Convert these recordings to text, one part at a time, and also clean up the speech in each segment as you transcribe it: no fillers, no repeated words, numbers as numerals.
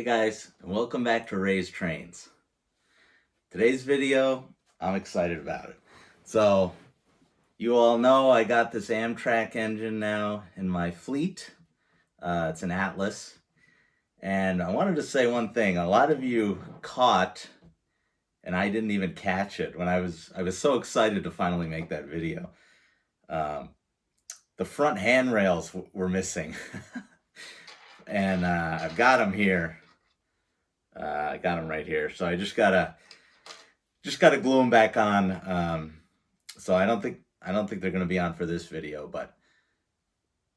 Hey guys, and welcome back to Raised Trains. Today's video, I'm excited about it. So, you all know I got this Amtrak engine now in my fleet. It's an Atlas. And I wanted to say one thing. A lot of you caught, and I didn't even catch it when I was so excited to finally make that video. The front handrails were missing. And I've got them here. I got them right here. So I just gotta glue them back on. So I don't think they're gonna be on for this video, but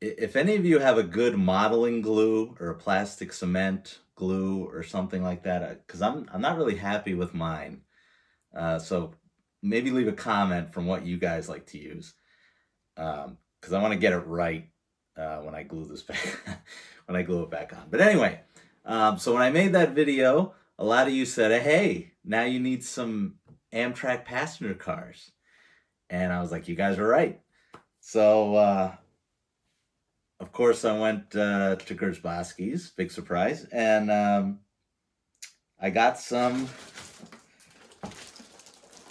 if any of you have a good modeling glue or a plastic cement glue or something like that, because I'm not really happy with mine. So maybe leave a comment from what you guys like to use, because I want to get it right when I glue this back when I glue it back on. But anyway, so when I made that video, a lot of you said, "Hey, now you need some Amtrak passenger cars," and I was like, "You guys are right." So of course, I went to Gersbowski's, big surprise, and I got some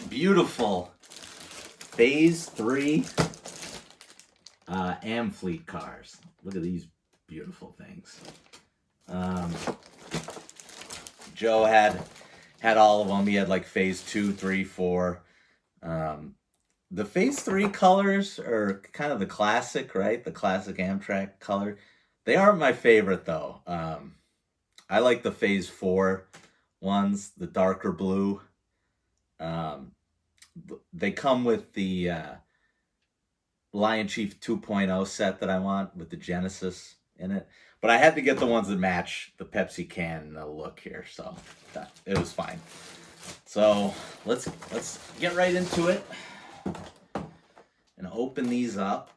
beautiful Phase III Amfleet cars. Look at these beautiful things. Joe had all of them. He had like Phase 2, 3, 4. The Phase 3 colors are kind of the classic, right? The classic Amtrak color. They aren't my favorite though. I like the Phase 4 ones, the darker blue. They come with the Lion Chief 2.0 set that I want with the Genesis in it. But I had to get the ones that match the Pepsi can look here, so it was fine. So let's get right into it and open these up.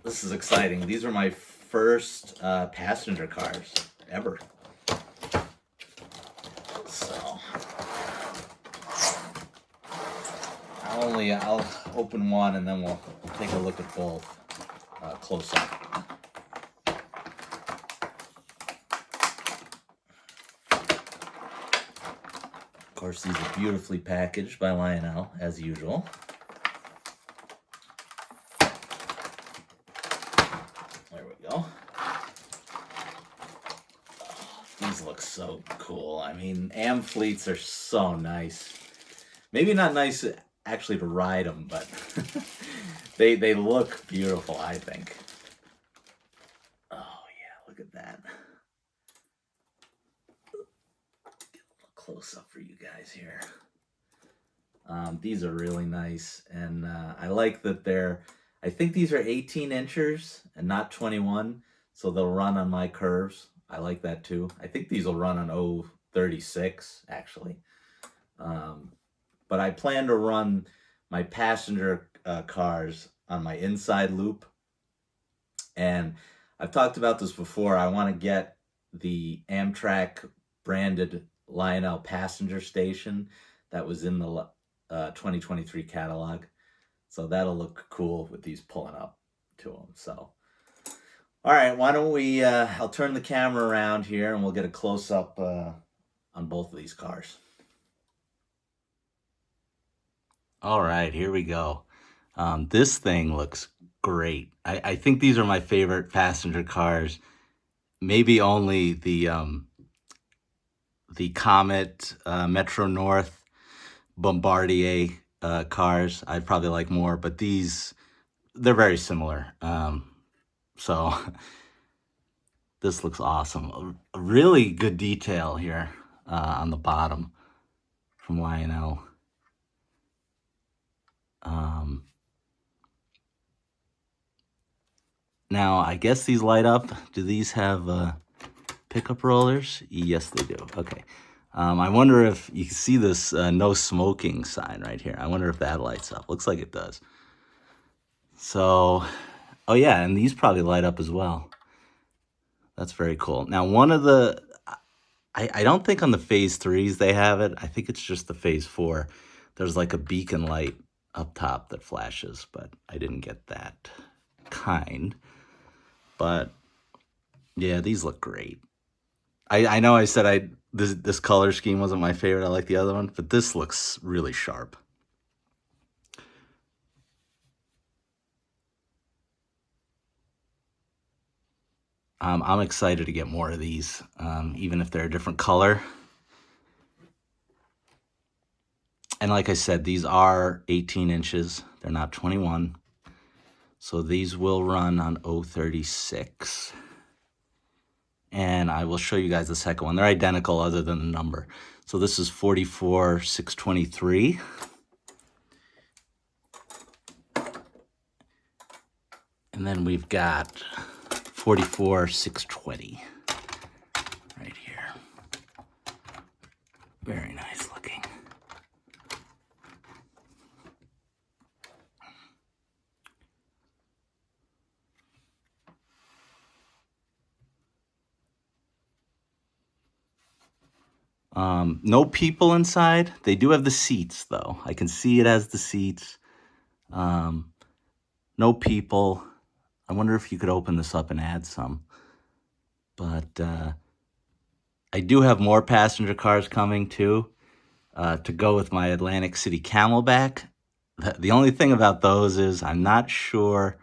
This is exciting. These are my first passenger cars ever. So I'll open one and then we'll take a look at both close up. Of course, these are beautifully packaged by Lionel, as usual. There we go. Oh, these look so cool. I mean, Amfleets are so nice. Maybe not nice actually to ride them, but they look beautiful, I think. Oh yeah, look at that. Get a little close up for you guys here. These are really nice, and I like that I think these are 18 inches and not 21, so they'll run on my curves. I like that too. I think these will run on 036 actually. But I plan to run my passenger cars on my inside loop. And I've talked about this before. I want to get the Amtrak branded Lionel passenger station that was in the 2023 catalog. So that'll look cool with these pulling up to them. So, all right, why don't we, I'll turn the camera around here and we'll get a close up on both of these cars. All right, here we go. This thing looks great. I think these are my favorite passenger cars. Maybe only the Comet, Metro North, Bombardier cars I'd probably like more, but they're very similar. So this looks awesome. A really good detail here on the bottom from Lionel. Now, I guess these light up. Do these have pickup rollers? Yes, they do. Okay. I wonder if you can see this no smoking sign right here. I wonder if that lights up. Looks like it does. So, oh yeah, and these probably light up as well. That's very cool. Now, one of the, I don't think on the Phase 3s they have it. I think it's just the Phase 4. There's like a beacon light up top that flashes, but I didn't get that kind. But yeah, these look great. I know I said this color scheme wasn't my favorite. I like the other one, but this looks really sharp. I'm excited to get more of these, even if they're a different color. And like I said, these are 18 inches. They're not 21. So these will run on 036. And I will show you guys the second one. They're identical other than the number. So this is 44,623. And then we've got 44,620 right here. Very nice looking. No people inside. They do have the seats though. I can see it has the seats. No people. I wonder if you could open this up and add some. But I do have more passenger cars coming too, to go with my Atlantic City Camelback. The only thing about those is I'm not sure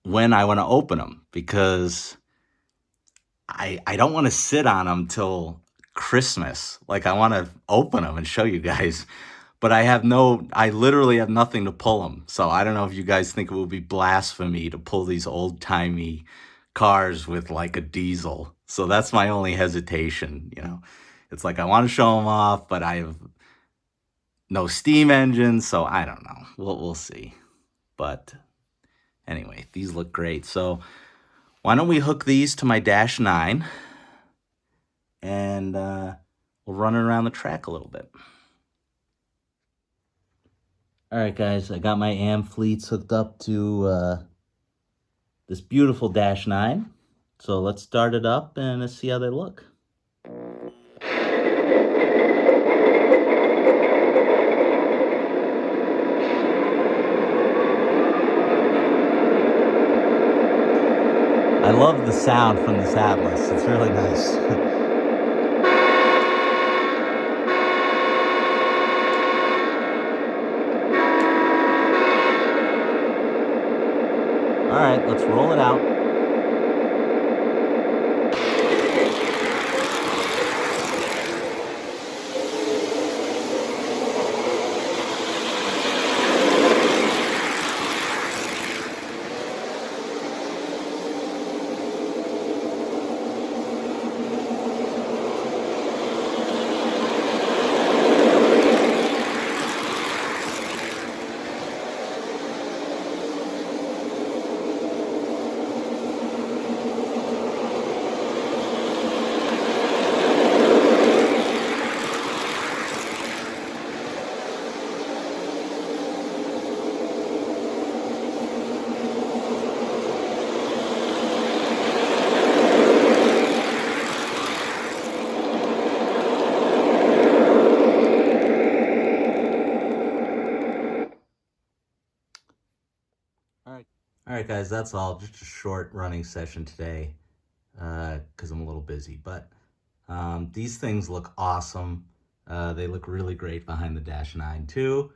when I want to open them, because I don't want to sit on them till Christmas. Like, I want to open them and show you guys, but I literally have nothing to pull them. So I don't know if you guys think it would be blasphemy to pull these old timey cars with like a diesel. So that's my only hesitation. It's like I want to show them off, but I have no steam engine, so I don't know. We'll see. But anyway, these look great. So why don't we hook these to my Dash 9 and we'll run it around the track a little bit. All right, guys, I got my Amfleets hooked up to this beautiful Dash 9. So let's start it up and let's see how they look. I love the sound from this Atlas. It's really nice. All right, let's roll it out. All right, guys, that's all. Just a short running session today because I'm a little busy. But these things look awesome. They look really great behind the Dash 9 too.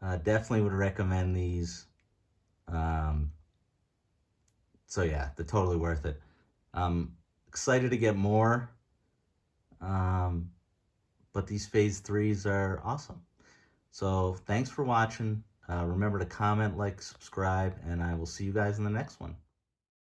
Definitely would recommend these. So yeah, they're totally worth it. Excited to get more. But these Phase 3s are awesome. So thanks for watching. Remember to comment, like, subscribe, and I will see you guys in the next one.